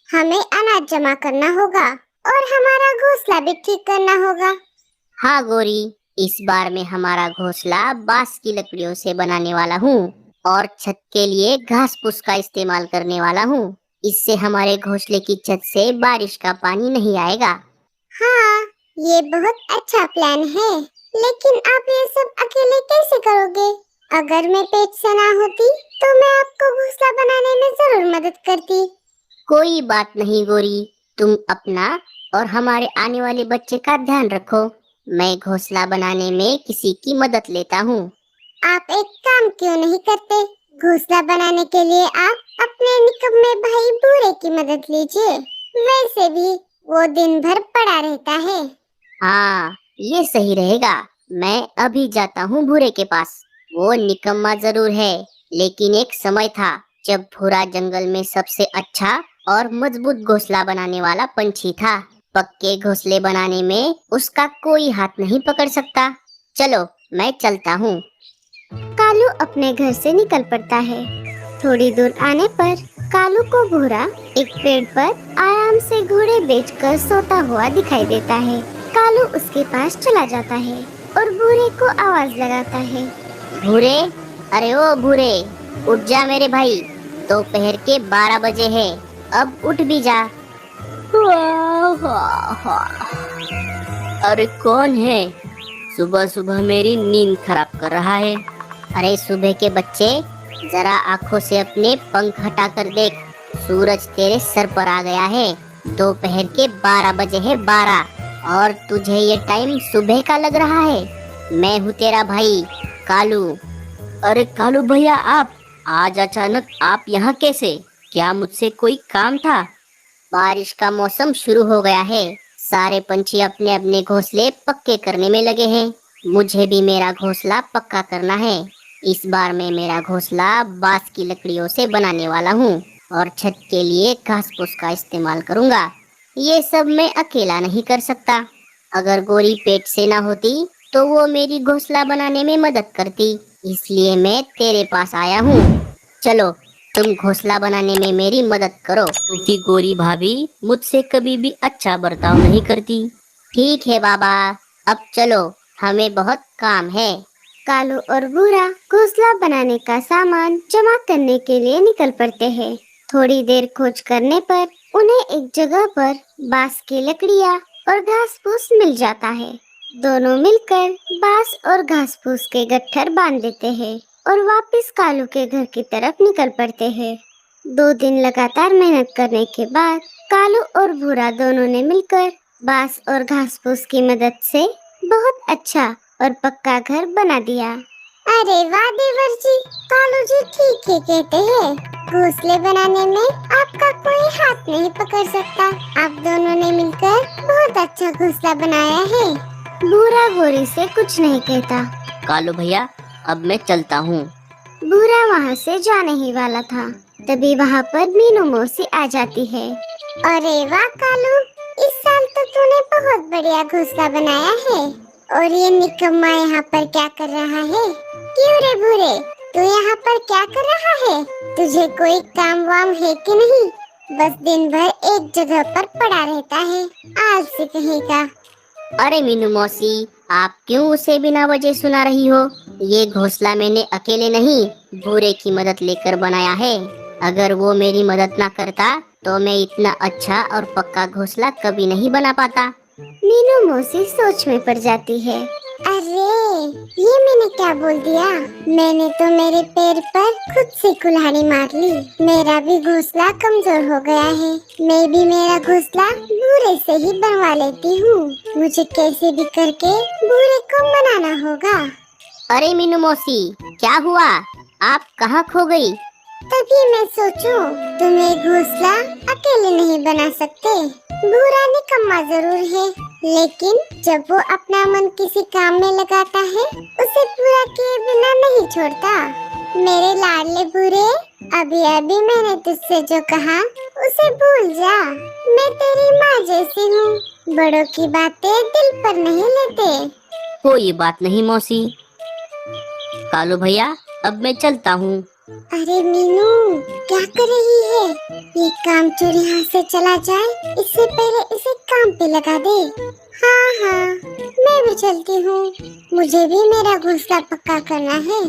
हमें अनाज जमा करना होगा और हमारा घोंसला भी ठीक करना होगा। हाँ गोरी, इस बार मैं हमारा घोंसला बांस की लकड़ियों से बनाने वाला हूँ और छत के लिए घास फूस का इस्तेमाल करने वाला हूँ। इससे हमारे घोंसले की छत से बारिश का पानी नहीं आएगा। हाँ, ये बहुत अच्छा प्लान है। लेकिन आप ये सब अकेले कैसे करोगे? अगर मैं पेट से ना होती तो मैं आपको घोंसला बनाने में जरूर मदद करती। कोई बात नहीं गोरी, तुम अपना और हमारे आने वाले बच्चे का ध्यान रखो। मैं घोंसला बनाने में किसी की मदद लेता हूँ। आप एक काम क्यों नहीं करते? घोंसला बनाने के लिए आप अपने निकम्मे भाई बूढ़े की मदद लीजिए। वैसे भी वो दिन भर पड़ा रहता है। हाँ, ये सही रहेगा। मैं अभी जाता हूँ भूरे के पास। वो निकम्मा जरूर है, लेकिन एक समय था जब भूरा जंगल में सबसे अच्छा और मजबूत घोंसला बनाने वाला पंछी था। पक्के घोंसले बनाने में उसका कोई हाथ नहीं पकड़ सकता। चलो, मैं चलता हूँ। कालू अपने घर से निकल पड़ता है। थोड़ी दूर आने पर कालू को भूरा एक पेड़ पर आराम से घोड़े बेचकर सोता हुआ दिखाई देता है। कालू उसके पास चला जाता है और भूरे को आवाज लगाता है। भूरे, अरे ओ भूरे, उठ जा मेरे भाई। दोपहर के 12 बजे है, अब उठ भी जा। अरे कौन है? सुबह सुबह मेरी नींद खराब कर रहा है। अरे सुबह के बच्चे, जरा आंखों से अपने पंख हटाकर देख। सूरज तेरे सर पर आ गया है। दोपहर के 12 बजे है, 12। और तुझे ये टाइम सुबह का लग रहा है। मैं हूँ तेरा भाई कालू। अरे कालू भैया, आप आज अचानक आप यहाँ कैसे? क्या मुझसे कोई काम था? बारिश का मौसम शुरू हो गया है। सारे पंछी अपने अपने घोंसले पक्के करने में लगे हैं। मुझे भी मेरा घोंसला पक्का करना है। इस बार मैं मेरा घोंसला बांस की लकड़ियों से बनाने वाला हूँ और छत के लिए घास फूस का इस्तेमाल करूँगा। ये सब मैं अकेला नहीं कर सकता। अगर गोरी पेट से ना होती तो वो मेरी घोंसला बनाने में मदद करती। इसलिए मैं तेरे पास आया हूँ। चलो, तुम घोंसला बनाने में मेरी मदद करो। क्योंकि गोरी भाभी मुझसे कभी भी अच्छा बर्ताव नहीं करती। ठीक है बाबा, अब चलो, हमें बहुत काम है। कालू और भूरा घोंसला बनाने का सामान जमा करने के लिए निकल पड़ते हैं। थोड़ी देर खोज करने पर उन्हें एक जगह पर बांस की लकड़ियाँ और घास फूस मिल जाता है। दोनों मिलकर बांस और घास फूस के गट्ठर बांध देते हैं और वापस कालू के घर की तरफ निकल पड़ते हैं। 2 दिन लगातार मेहनत करने के बाद कालू और भूरा दोनों ने मिलकर बांस और घास फूस की मदद से बहुत अच्छा और पक्का घर बना दिया। अरे वाह देवर जी, कालू जी ठीक ही कहते हैं। घोंसले बनाने में आपका कोई हाथ नहीं पकड़ सकता। आप दोनों ने मिलकर बहुत अच्छा घोंसला बनाया है। भूरा गोरी से कुछ नहीं कहता। कालू भैया, अब मैं चलता हूँ। भूरा वहाँ से जाने ही वाला था, तभी वहाँ पर मीनू मौसी आ जाती है। अरे वाह कालू, इस साल तो तूने बहुत बढ़िया घोंसला बनाया है। और ये निकम्मा यहाँ पर क्या कर रहा है? क्यों रे भूरे, तू यहाँ पर क्या कर रहा है? तुझे कोई काम वाम है कि नहीं? बस दिन भर एक जगह पर पड़ा रहता है, आलसी कहीं का। अरे मीनू मौसी, आप क्यों उसे बिना वजह सुना रही हो? ये घोंसला मैंने अकेले नहीं, भूरे की मदद लेकर बनाया है। अगर वो मेरी मदद ना करता तो मैं इतना अच्छा और पक्का घोंसला कभी नहीं बना पाता। मीनू मौसी सोच में पड़ जाती है। अरे, ये मैंने क्या बोल दिया? मैंने तो मेरे पैर पर खुद से कुल्हाड़ी मार ली। मेरा भी घोंसला कमजोर हो गया है। मैं भी मेरा घोंसला भूरे से ही बनवा लेती हूँ। मुझे कैसे भी करके भूरे को मनाना होगा। अरे मीनू मौसी, क्या हुआ? आप कहाँ खो गई? तभी मैं सोचूं, तुम एक घोंसला अकेले नहीं बना सकते। भूरा निकम्मा जरूर है, लेकिन जब वो अपना मन किसी काम में लगाता है, उसे पूरा किए बिना नहीं छोड़ता। मेरे लाडले भूरे, अभी अभी मैंने तुझसे जो कहा उसे भूल जा। मैं तेरी माँ जैसी हूँ। बड़ों की बातें दिल पर नहीं लेते। कोई बात नहीं मौसी। कालू भैया, अब मैं चलता हूँ। अरे मीनू, क्या कर रही है? ये काम चोर यहाँ से चला जाए, इससे पहले इसे काम पे लगा दे। हाँ हाँ, मैं भी चलती हूँ। मुझे भी मेरा घोंसला पक्का करना है।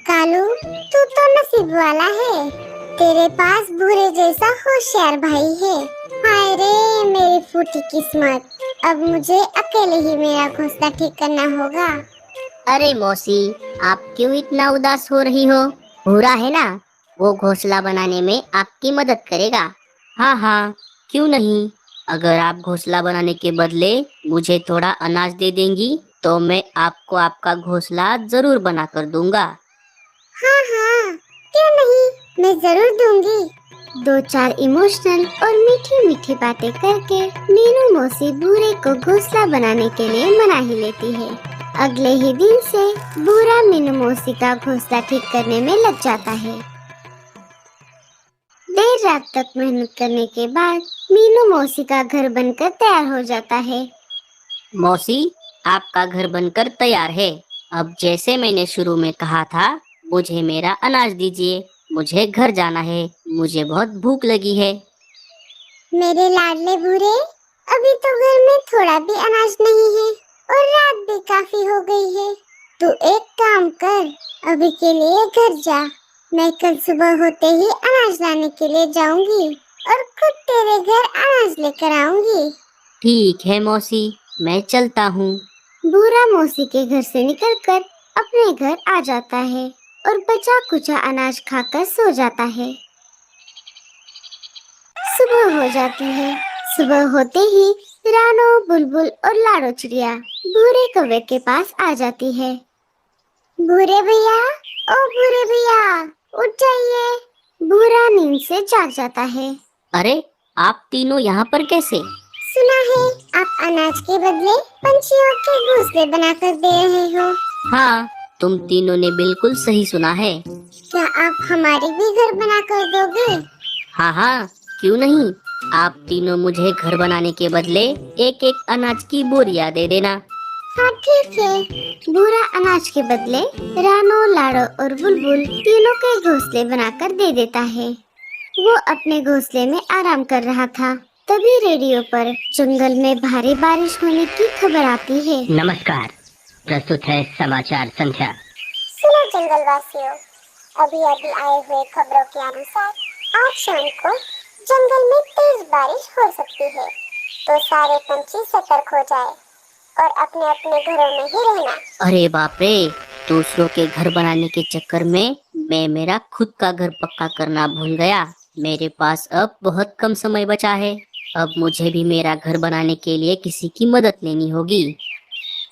कालू, तू तो नसीब वाला है। तेरे पास भूरे जैसा होशियार भाई है। हाय रे मेरी फूटी किस्मत। अब मुझे अकेले ही मेरा घोंसला ठीक करना होगा। अरे मौसी, आप क्यों इतना उदास हो रही हो? भूरा है ना, वो घोंसला बनाने में आपकी मदद करेगा। हाँ हाँ, क्यों नहीं। अगर आप घोंसला बनाने के बदले मुझे थोड़ा अनाज दे देंगी तो मैं आपको आपका घोंसला जरूर बना कर दूंगा। हाँ हाँ, क्यों नहीं, मैं जरूर दूंगी। दो चार इमोशनल और मीठी मीठी बातें करके मीनू मौसी भूरे को घोंसला बनाने के लिए मना ही लेती है। अगले ही दिन से भूरा मीनू मौसी का घोंसला ठीक करने में लग जाता है। देर रात तक मेहनत करने के बाद मीनू मौसी का घर बनकर तैयार हो जाता है। मौसी, आपका घर बनकर तैयार है। अब जैसे मैंने शुरू में कहा था, मुझे मेरा अनाज दीजिए। मुझे घर जाना है, मुझे बहुत भूख लगी है। मेरे लाडले भूरे, अभी तो घर में थोड़ा भी अनाज नहीं है और रात भी काफी हो गई है। तू एक काम कर, अभी के लिए घर जा। मैं कल सुबह होते ही अनाज लाने के लिए जाऊंगी और खुद तेरे घर अनाज लेकर आऊंगी। ठीक है मौसी, मैं चलता हूँ। भूरा मौसी के घर से निकलकर अपने घर आ जाता है और बचा कुचा अनाज खाकर सो जाता है। सुबह हो जाती है। सुबह होते ही रानो, बुलबुल और लाडो चिड़िया भूरे कौवे के पास आ जाती है। भूरे भैया, ओ भूरे भैया, उठ जाइए। भूरा नींद से जाग जाता है। अरे, आप तीनों यहाँ पर कैसे? सुना है आप अनाज के बदले पंछियों के घोंसले बनाकर दे रहे हो। हाँ, तुम तीनों ने बिल्कुल सही सुना है। क्या आप हमारे भी घर बनाकर दोगे? हाँ हाँ, क्यों नहीं। आप तीनों मुझे घर बनाने के बदले एक एक अनाज की बोरियां दे देना। हाँ ठीक है। भूरा अनाज के बदले रानो, लाडो और बुलबुल तीनों के घोंसले बनाकर दे देता है। वो अपने घोंसले में आराम कर रहा था। तभी रेडियो पर जंगल में भारी बारिश होने की खबर आती है। नमस्कार, प्रस्तुत है समाचार संध्या। सुनो जंगलवासियों, अभी अभी आए हुए खबरों के अनुसार आज शाम को जंगल में तेज बारिश हो सकती है, तो सारे पंछी सतर्क हो जाए और अपने अपने घरों में ही रहना। अरे बाप रे, दूसरों के घर बनाने के चक्कर में मैं मेरा खुद का घर पक्का करना भूल गया। मेरे पास अब बहुत कम समय बचा है। अब मुझे भी मेरा घर बनाने के लिए किसी की मदद लेनी होगी।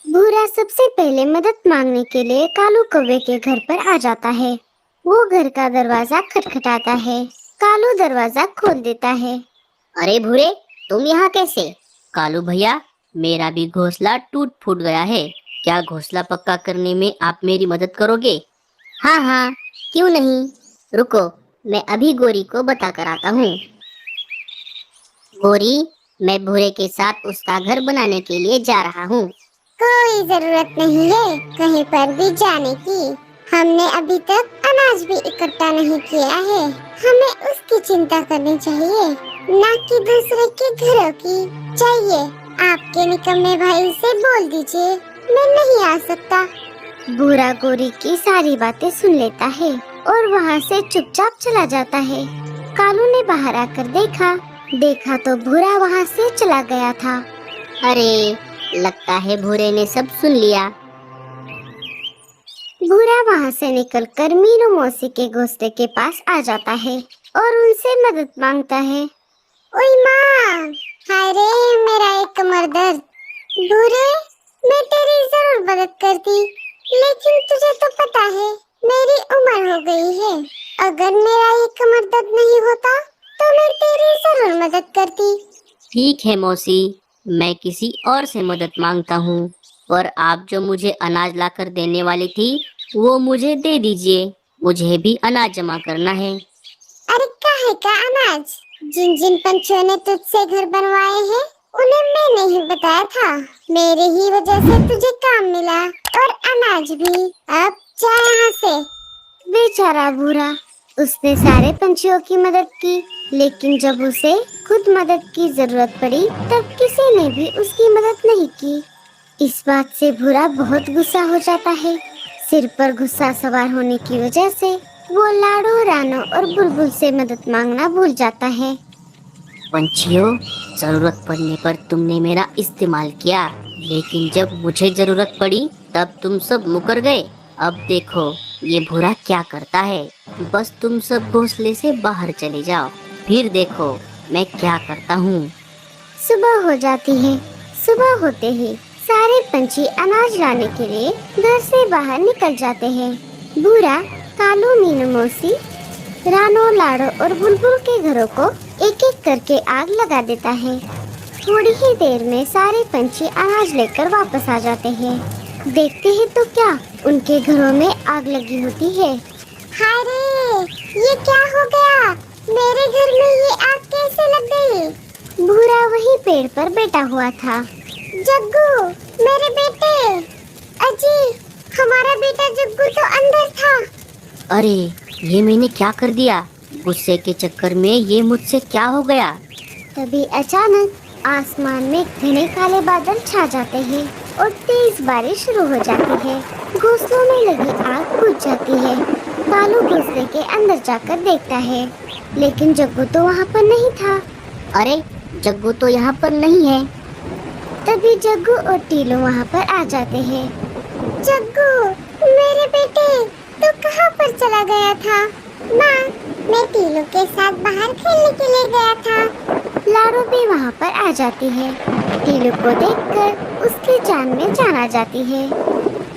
भूरा सबसे पहले मदद मांगने के लिए कालू कौवे के घर पर आ जाता है। वो घर का दरवाजा खटखटाता है। कालू दरवाजा खोल देता है। अरे भूरे, तुम यहाँ कैसे? कालू भैया, मेरा भी घोंसला टूट फूट गया है। क्या घोंसला पक्का करने में आप मेरी मदद करोगे? हाँ हाँ, क्यों नहीं। रुको, मैं अभी गोरी को बता कर आता हूँ। गोरी, मैं भूरे के साथ उसका घर बनाने के लिए जा रहा हूँ। कोई जरूरत नहीं है कहीं पर भी जाने की। हमने अभी तक अनाज भी इकट्ठा नहीं किया है। हमें उसकी चिंता करनी चाहिए, न कि दूसरे के घरों की। चाहिए आपके निकम्मे भाई से बोल दीजिए, मैं नहीं आ सकता। भूरा गोरी की सारी बातें सुन लेता है और वहाँ से चुपचाप चला जाता है। कालू ने बाहर आकर देखा तो भूरा वहाँ से चला गया था। अरे, लगता है भूरे ने सब सुन लिया। भूरा वहाँ से निकलकर मीनू मौसी के घोंसले के पास आ जाता है और उनसे मदद मांगता है। ओए माँ, हाय रे मेरा एक कमर दर्द। भूरे, मैं तेरी जरूर मदद करती, लेकिन तुझे तो पता है मेरी उम्र हो गई है। अगर मेरा ये कमर दर्द नहीं होता तो मैं तेरी जरूर मदद करती। ठीक है मौसी, मैं किसी और से मदद मांगता हूँ, पर आप जो मुझे अनाज लाकर देने वाली थी वो मुझे दे दीजिए। मुझे भी अनाज जमा करना है। अरे काहे का अनाज? जिन जिन पंछियों ने तुझसे घर बनवाए हैं उन्हें मैंने ही बताया था। मेरे ही वजह से तुझे काम मिला और अनाज भी। अब जा यहाँ से। बेचारा भूरा उसने सारे पंछियों की मदद की, लेकिन जब उसे खुद मदद की जरूरत पड़ी तब किसी ने भी उसकी मदद नहीं की। इस बात से भूरा बहुत गुस्सा हो जाता है। सिर पर गुस्सा सवार होने की वजह से वो लाडो, रानो और बुलबुल से मदद मांगना भूल जाता है। पंछियों, जरूरत पड़ने पर तुमने मेरा इस्तेमाल किया, लेकिन जब मुझे जरूरत पड़ी तब तुम सब मुकर गए। अब देखो ये भूरा क्या करता है। बस तुम सब घोंसले से बाहर चले जाओ, फिर देखो मैं क्या करता हूँ। सुबह हो जाती है। सुबह होते ही सारे पंछी अनाज लाने के लिए घर से बाहर निकल जाते हैं। भूरा कालू, मीनू मौसी, रानो, लाडो और बुलबुल के घरों को एक एक करके आग लगा देता है। थोड़ी ही देर में सारे पंछी अनाज लेकर वापस आ जाते हैं। देखते हैं तो क्या, उनके घरों में आग लगी होती है। हाय रे, ये क्या हो गया? मेरे घर में ये आग कैसे लग गई? भूरा वही पेड़ पर बैठा हुआ था। जग्गू, मेरे बेटे। अजी, हमारा बेटा जग्गू तो अंदर था। अरे ये मैंने क्या कर दिया? गुस्से के चक्कर में ये मुझसे क्या हो गया? तभी अचानक आसमान में घने काले बादल छा जाते हैं और तेज बारिश शुरू हो जाती है। घोंसलों में लगी आग बुझ जाती है। कालू घोंसले के अंदर जाकर देखता है, लेकिन जग्गू तो वहाँ पर नहीं था। अरे जग्गू तो यहाँ पर नहीं है। तभी जग्गू और टीलू वहाँ पर आ जाते हैं। जग्गू, मेरे बेटे, तू कहाँ पर चला गया था? माँ, मैं टीलू के साथ बाहर खेलने के लिए गया था। लाडो भी वहाँ पर आ जाती है। टीलू को देखकर उसकी जान में जान आ जाती है।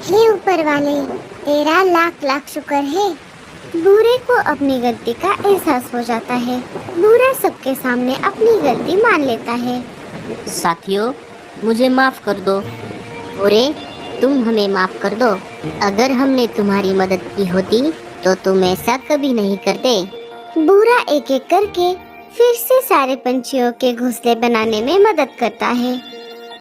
हे ऊपर वाले, तेरा लाख लाख शुक्र है। भूरे को अपनी गलती का एहसास हो जाता है। भूरा सबके सामने अपनी गलती मान लेता है। साथियों, मुझे माफ कर दो। अरे तुम हमें माफ कर दो। अगर हमने तुम्हारी मदद की होती तो तुम ऐसा कभी नहीं करते। भूरा एक एक करके फिर से सारे पंछियों के घोंसले बनाने में मदद करता है।